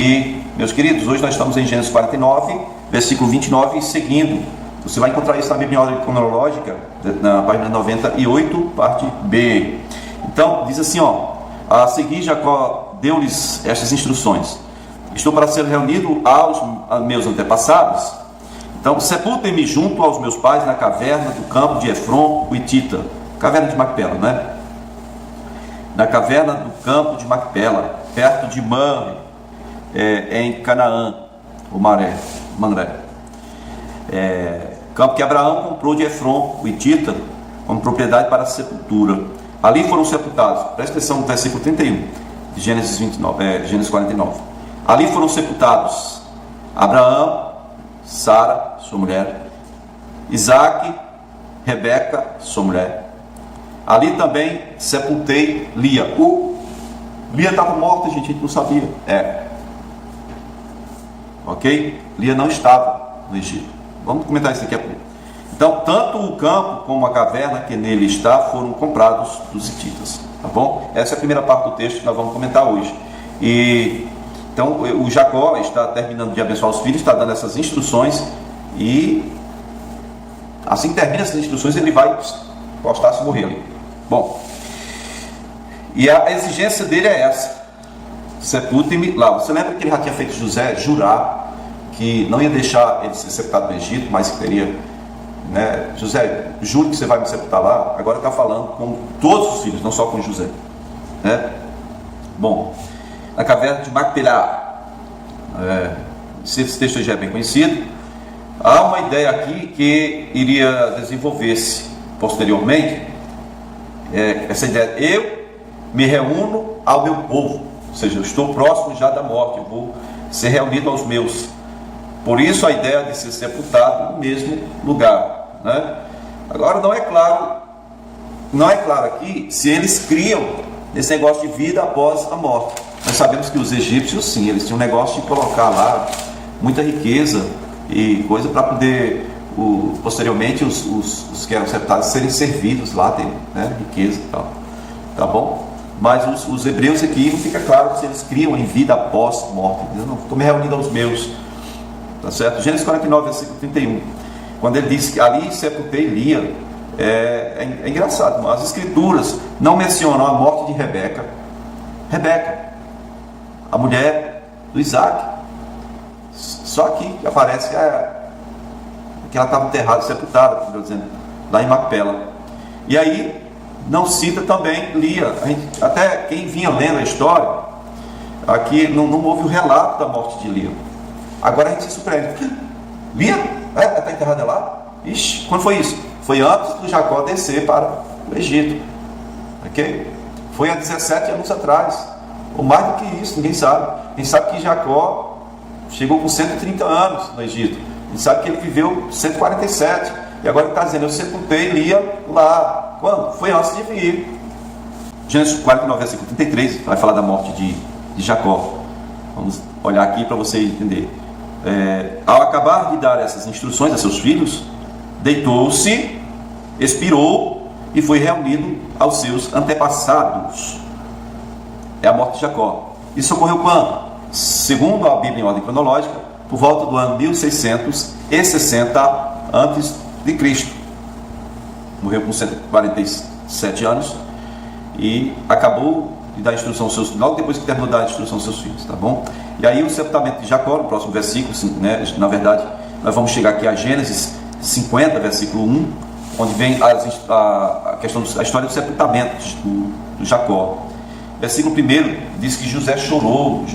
E, meus queridos, hoje nós estamos em Gênesis 49, versículo 29 e seguindo. Você vai encontrar isso na Bíblia em ordem cronológica, na página 98, parte B. Então, diz assim, a seguir Jacó deu-lhes estas instruções: estou para ser reunido aos meus antepassados, então sepultem-me junto aos meus pais na caverna do campo de Efron, o Hitita, caverna de Macpela, né? Na caverna do campo de Macpela, perto de Mamre, em Canaã, o Manré, campo que Abraão comprou de Efron, o Hitita, como propriedade para a sepultura. Ali foram sepultados, presta atenção no versículo 31 de Gênesis 49. Ali foram sepultados Abraão, Sara, sua mulher, Isaque, Rebeca, sua mulher. Ali também sepultei Lia. Lia estava morta, gente, a gente não sabia. Ok? Lia não estava no Egito. Vamos comentar isso aqui a pouco. Então, tanto o campo como a caverna que nele está foram comprados dos hititas. Tá bom? Essa é a primeira parte do texto que nós vamos comentar hoje. Então, o Jacó está terminando de abençoar os filhos, está dando essas instruções, e assim que termina essas instruções, ele vai postar-se e morrer ali. Bom, e a exigência dele é essa: sepultem-me lá. Você lembra que ele já tinha feito José jurar que não ia deixar ele ser sepultado no Egito, mas que teria, né? José, juro que você vai me sepultar lá. Agora está falando com todos os filhos, não só com José, né? Bom, na caverna de Macpela, esse texto já é bem conhecido. Há uma ideia aqui que iria desenvolver-se posteriormente, essa ideia: eu me reúno ao meu povo, ou seja, eu estou próximo já da morte, eu vou ser reunido aos meus. Por isso a ideia de ser sepultado no mesmo lugar, né? Agora não é claro aqui se eles criam esse negócio de vida após a morte. Nós sabemos que os egípcios, sim, eles tinham um negócio de colocar lá muita riqueza e coisa para poder, posteriormente, os que eram sepultados serem servidos lá, tem, né, riqueza e tal. Tá bom? Mas os hebreus aqui não fica claro se eles criam em vida após morte. Eu não estou me reunindo aos meus. Tá certo? Gênesis 49, versículo 31. Quando ele diz que ali sepultei Lia, é engraçado, as escrituras não mencionam a morte de Rebeca, a mulher do Isaque. Só aqui aparece que ela estava enterrada, sepultada, dizendo, lá em Macpela. E aí não cita também Lia. Até quem vinha lendo a história aqui não houve o relato da morte de Lia. Agora a gente se surpreende: Lia? Ela está enterrada lá? Ixi, quando foi isso? Foi antes do Jacó descer para o Egito, ok? Foi há 17 anos atrás, ou mais do que isso, ninguém sabe. A gente sabe que Jacó chegou com 130 anos no Egito. A gente sabe que ele viveu 147. E agora ele está dizendo: eu sepultei Lia lá. Quando? Foi antes de vir. Gênesis 49, versículo 33, vai falar da morte de Jacó. Vamos olhar aqui para você entender. Ao acabar de dar essas instruções a seus filhos, deitou-se, expirou e foi reunido aos seus antepassados. É a morte de Jacó. Isso ocorreu quando? Segundo a Bíblia em ordem cronológica, por volta do ano 1660 antes de Cristo. Morreu com 147 anos e acabou de dar instrução aos seus filhos, logo depois que terminou de dar instrução aos seus filhos, tá bom? E aí o sepultamento de Jacó, no próximo versículo, né, na verdade, nós vamos chegar aqui a Gênesis 50, versículo 1, onde vem a questão da história do sepultamento do Jacó. Versículo 1 diz que José chorou.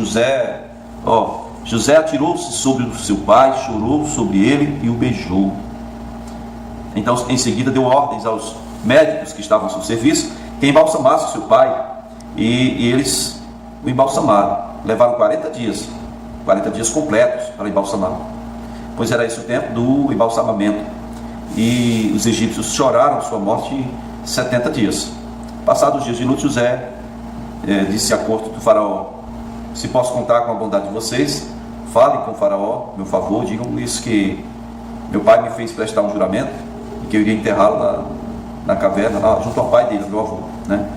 José atirou-se sobre o seu pai, chorou sobre ele e o beijou. Então, em seguida, deu ordens aos médicos que estavam ao seu serviço que embalsamassem o seu pai, e eles o embalsamaram. Levaram 40 dias completos para embalsamá-lo, pois era esse o tempo do embalsamamento. E os egípcios choraram sua morte 70 dias. Passados os dias de luto, José disse à corte do faraó: se posso contar com a bondade de vocês, falem com o faraó, meu favor, digam isso, que meu pai me fez prestar um juramento e que eu iria enterrá-lo na caverna, lá, junto ao pai dele, meu avô, né?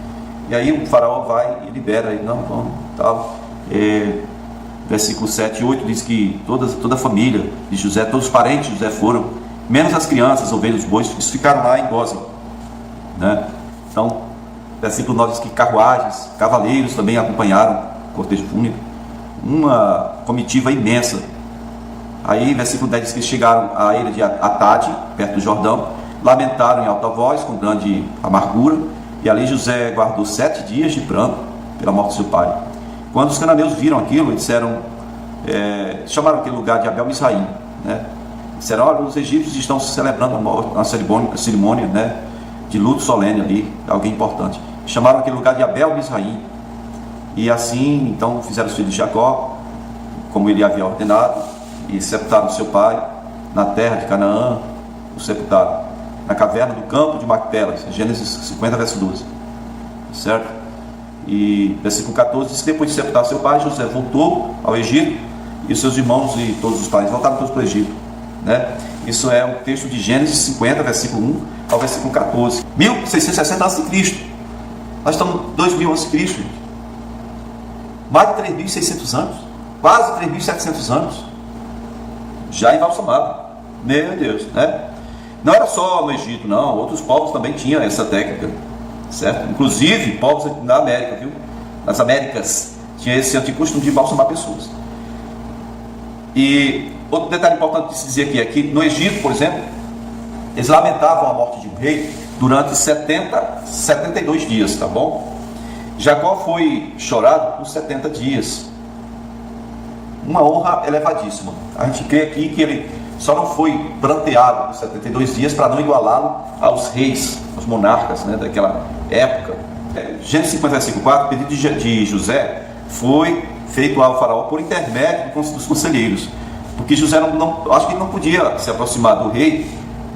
E aí o faraó vai e libera ele, não, tal. versículo 7 e 8 diz que toda a família de José, todos os parentes de José foram, menos as crianças, ovelhas, bois, eles ficaram lá em Gósen, né? Então, versículo 9 diz que carruagens, cavaleiros também acompanharam o cortejo fúnebre, uma comitiva imensa. Aí, versículo 10 diz que eles chegaram à ilha de Atade, perto do Jordão, lamentaram em alta voz, com grande amargura, e ali José guardou 7 dias de pranto pela morte do seu pai. Quando os cananeus viram aquilo, eles disseram, chamaram aquele lugar de Abel-Misraim, né? Disseram, olha, os egípcios estão celebrando uma cerimônia, né, de luto solene ali, alguém importante. Chamaram aquele lugar de Abel-Misraim, e assim, então, fizeram os filhos de Jacó, como ele havia ordenado, e sepultaram seu pai na terra de Canaã, o sepultaram na caverna do campo de Macpela, Gênesis 50, verso 12, certo? E versículo 14 diz que depois de sepultar seu pai, José voltou ao Egito, e os seus irmãos e todos os pais voltaram todos para o Egito, né? Isso é o texto de Gênesis 50, versículo 1 ao versículo 14. 1660 a.C. Nós estamos em 2000 a.C., gente. Mais de 3.600 anos, quase 3.700 anos, já embalsamado. Meu Deus, né? Não era só no Egito, não. Outros povos também tinham essa técnica, certo? Inclusive povos na América, viu? Nas Américas tinha esse antigo costume de embalsamar pessoas. E outro detalhe importante de se dizer aqui é que no Egito, por exemplo, eles lamentavam a morte de um rei durante 72 dias, tá bom? Jacó foi chorado por 70 dias. Uma honra elevadíssima. A gente crê aqui que ele só não foi pranteado por 72 dias para não igualá-lo aos reis, aos monarcas, né, daquela época. Gênesis 50, versículo 4, o pedido de José foi feito ao faraó por intermédio dos conselheiros, porque José acho que ele não podia se aproximar do rei,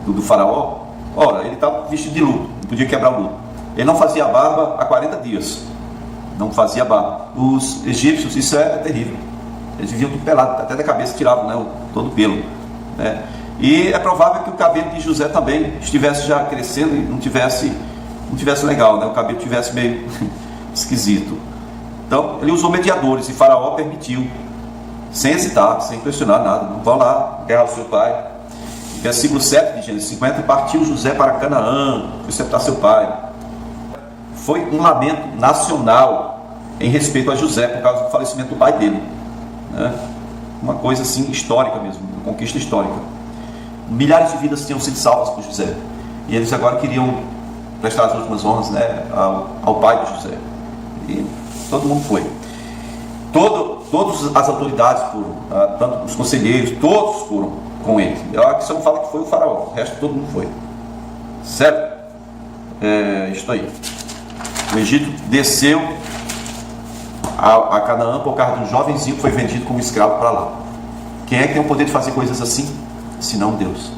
do faraó. Ora, ele estava vestido de luto, não podia quebrar o luto. Ele não fazia barba há 40 dias, não fazia barba. Os egípcios, isso é terrível, eles viviam tudo pelado, até da cabeça tiravam, né, todo o pelo, né? E é provável que o cabelo de José também estivesse já crescendo e não tivesse legal, né? O cabelo tivesse meio esquisito. Então ele usou mediadores e Faraó permitiu, sem hesitar, sem questionar nada. Não vão lá guerra ao seu pai. Versículo 7 de Gênesis 50, partiu José para Canaã, foi sepultar seu pai. Foi um lamento nacional em respeito a José por causa do falecimento do pai dele, né? Uma coisa assim histórica mesmo, uma conquista histórica. Milhares de vidas tinham sido salvas por José, e eles agora queriam prestar as últimas honras, né, ao pai de José. E todo mundo foi. Todas as autoridades foram, tanto os conselheiros, todos foram com ele. Aqui só não fala que foi o faraó, o resto todo mundo foi. Certo? Isto aí. O Egito desceu a Canaã por causa de um jovenzinho que foi vendido como escravo para lá. Quem é que tem o poder de fazer coisas assim? Senão Deus.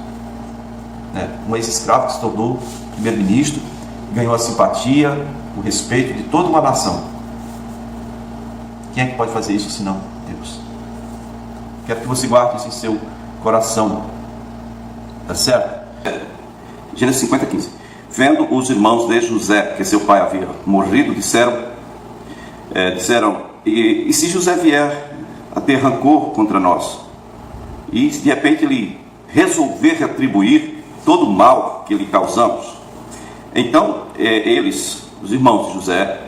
Um ex-escravo que se tornou primeiro-ministro, ganhou a simpatia, o respeito de toda uma nação. Quem é que pode fazer isso senão Deus? Quero que você guarde isso em seu coração. Tá certo? Gênesis 50, 15. Vendo os irmãos de José que seu pai havia morrido, disseram, e se José vier a ter rancor contra nós, e de repente ele resolver retribuir todo o mal que lhe causamos, então eles, os irmãos de José,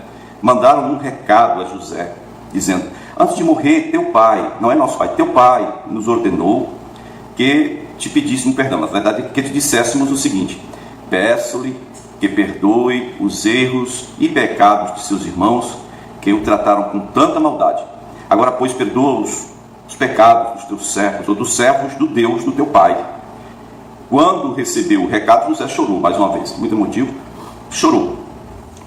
mandaram um recado a José, dizendo: antes de morrer, teu pai, não é nosso pai, teu pai nos ordenou que te pedíssemos perdão. Na verdade, que te disséssemos o seguinte: peço-lhe que perdoe os erros e pecados de seus irmãos, que o trataram com tanta maldade. Agora, pois, perdoa os pecados dos teus servos, ou dos servos do Deus do teu pai. Quando recebeu o recado, José chorou, mais uma vez, muito emotivo, chorou.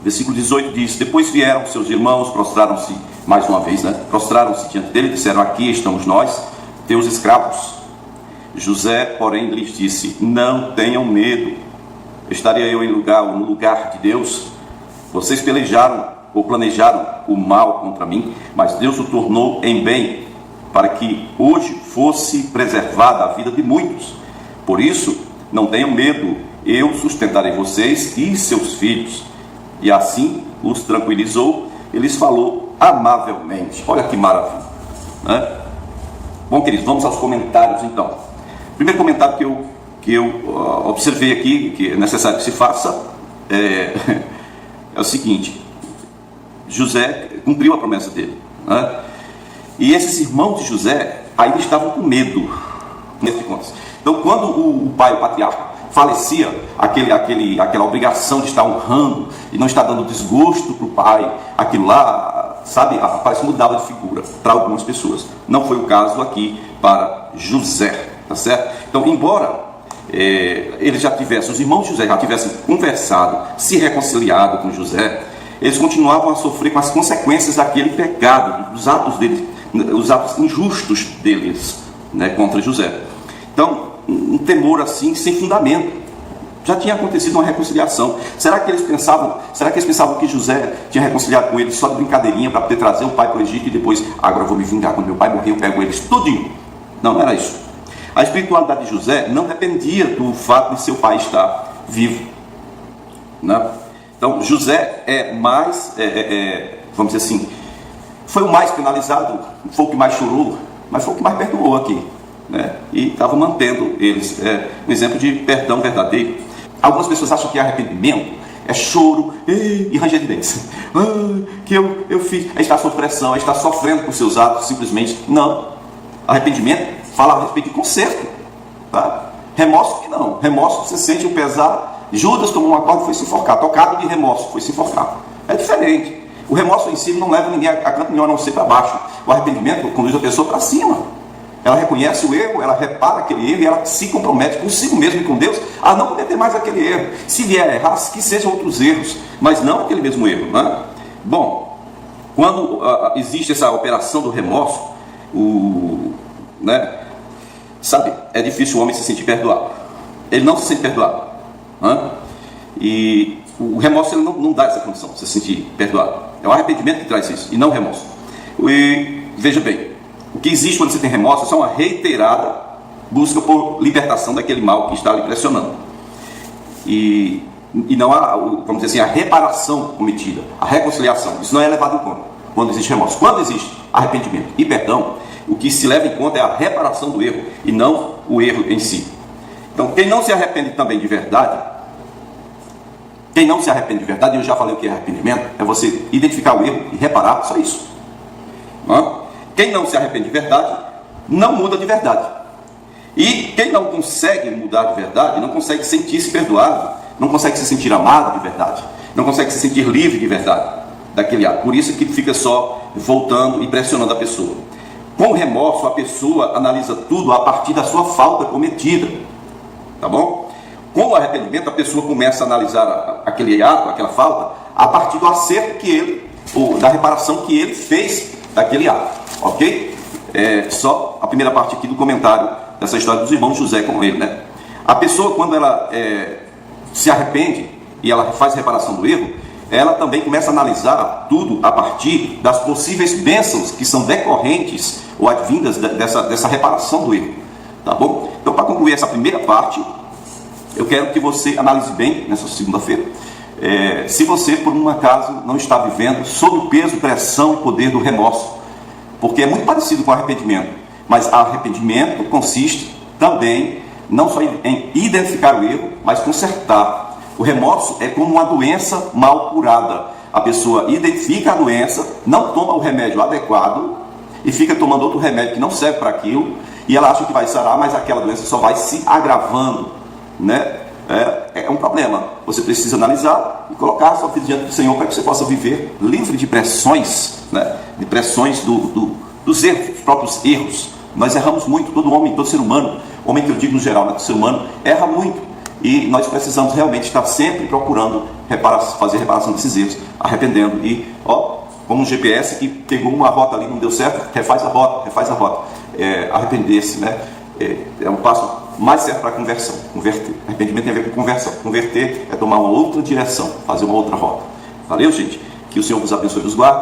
Versículo 18 diz: depois vieram seus irmãos, prostraram-se, mais uma vez, prostraram-se diante dele e disseram: aqui estamos nós, teus escravos. José, porém, lhes disse: não tenham medo, estaria eu no lugar de Deus? Vocês planejaram o mal contra mim, mas Deus o tornou em bem, para que hoje fosse preservada a vida de muitos. Por isso, não tenham medo, eu sustentarei vocês e seus filhos. E assim os tranquilizou e lhes falou amavelmente. Olha que maravilha! né? Bom, queridos, vamos aos comentários então. Primeiro comentário que eu observei aqui, que é necessário que se faça, é o seguinte: José cumpriu a promessa dele, né? E esses irmãos de José ainda estavam com medo. Então, quando o pai, o patriarca, falecia, aquela obrigação de estar honrando e não estar dando desgosto para o pai, aquilo lá, sabe, parece que mudava de figura para algumas pessoas. Não foi o caso aqui para José, tá certo? Então, embora eles já tivessem, os irmãos de José já tivessem conversado, se reconciliado com José, eles continuavam a sofrer com as consequências daquele pecado, dos atos deles, os atos injustos deles, né, contra José. Então, um temor assim, sem fundamento. Já tinha acontecido uma reconciliação. Será que eles pensavam que José tinha reconciliado com eles só de brincadeirinha para poder trazer o pai para o Egito e depois, agora eu vou me vingar, quando meu pai morrer eu pego eles tudinho? Não, não era isso. A espiritualidade de José não dependia do fato de seu pai estar vivo, né? Então, José vamos dizer assim, foi o mais penalizado, foi o que mais chorou, mas foi o que mais perdoou aqui, né? E estava mantendo eles um exemplo de perdão verdadeiro. Algumas pessoas acham que arrependimento é choro e ranger de dentes. Que eu fiz, está sob pressão, está sofrendo por seus atos, simplesmente. Não. Arrependimento fala a respeito de conserto, tá? Remorso que não. Remorso, você sente o pesar. Judas tomou uma corda e foi se enforcar. Tocado de remorso, foi se enforcar. É diferente. O remorso em si não leva ninguém a canto nenhum, a não ser para baixo. O arrependimento conduz a pessoa para cima. Ela reconhece o erro, ela repara aquele erro e ela se compromete consigo mesmo e com Deus a não cometer mais aquele erro. Se vier a errar, que sejam outros erros, mas não aquele mesmo erro, né? Bom, quando existe essa operação do remorso, sabe, é difícil o homem se sentir perdoado. Ele não se sente perdoado, né? E o remorso ele não dá essa condição de se sentir perdoado. É o arrependimento que traz isso, e não o remorso. E veja bem, o que existe quando você tem remorso é só uma reiterada busca por libertação daquele mal que está lhe pressionando. E não há, vamos dizer assim, a reparação cometida, a reconciliação. Isso não é levado em conta quando existe remorso. Quando existe arrependimento e perdão, o que se leva em conta é a reparação do erro e não o erro em si. Então, quem não se arrepende também de verdade, eu já falei o que é arrependimento, é você identificar o erro e reparar, só isso. Quem não se arrepende de verdade, não muda de verdade. E quem não consegue mudar de verdade, não consegue sentir-se perdoado, não consegue se sentir amado de verdade, não consegue se sentir livre de verdade daquele ato. Por isso que fica só voltando e pressionando a pessoa. Com o remorso, a pessoa analisa tudo a partir da sua falta cometida, tá bom? Com o arrependimento, a pessoa começa a analisar aquele ato, aquela falta, a partir do acerto ou da reparação que ele fez daquele ato, ok? Só a primeira parte aqui do comentário dessa história dos irmãos José com ele, né? A pessoa, quando ela se arrepende e ela faz reparação do erro, ela também começa a analisar tudo a partir das possíveis bênçãos que são decorrentes ou advindas dessa reparação do erro, tá bom? Então, para concluir essa primeira parte, eu quero que você analise bem nessa segunda-feira, se você, por um acaso, não está vivendo sob o peso, pressão e poder do remorso, porque é muito parecido com arrependimento, mas arrependimento consiste também não só em identificar o erro, mas consertar. O remorso é como uma doença mal curada. A pessoa identifica a doença, não toma o remédio adequado e fica tomando outro remédio que não serve para aquilo, e ela acha que vai sarar, mas aquela doença só vai se agravando, né? É um problema. Você precisa analisar e colocar a sua vida diante do Senhor para que você possa viver livre de pressões, né? De pressões dos erros, dos próprios erros. Nós erramos muito, todo homem, todo ser humano, homem que eu digo no geral, né? O ser humano erra muito. E nós precisamos realmente estar sempre procurando fazer reparação desses erros, arrependendo. E, como um GPS que pegou uma rota ali, não deu certo, refaz a rota. Arrepender-se, né? É um passo mais certo para a conversão, converter. Arrependimento tem a ver com conversão. Converter é tomar uma outra direção, fazer uma outra rota. Valeu, gente? Que o Senhor vos abençoe e vos guarde.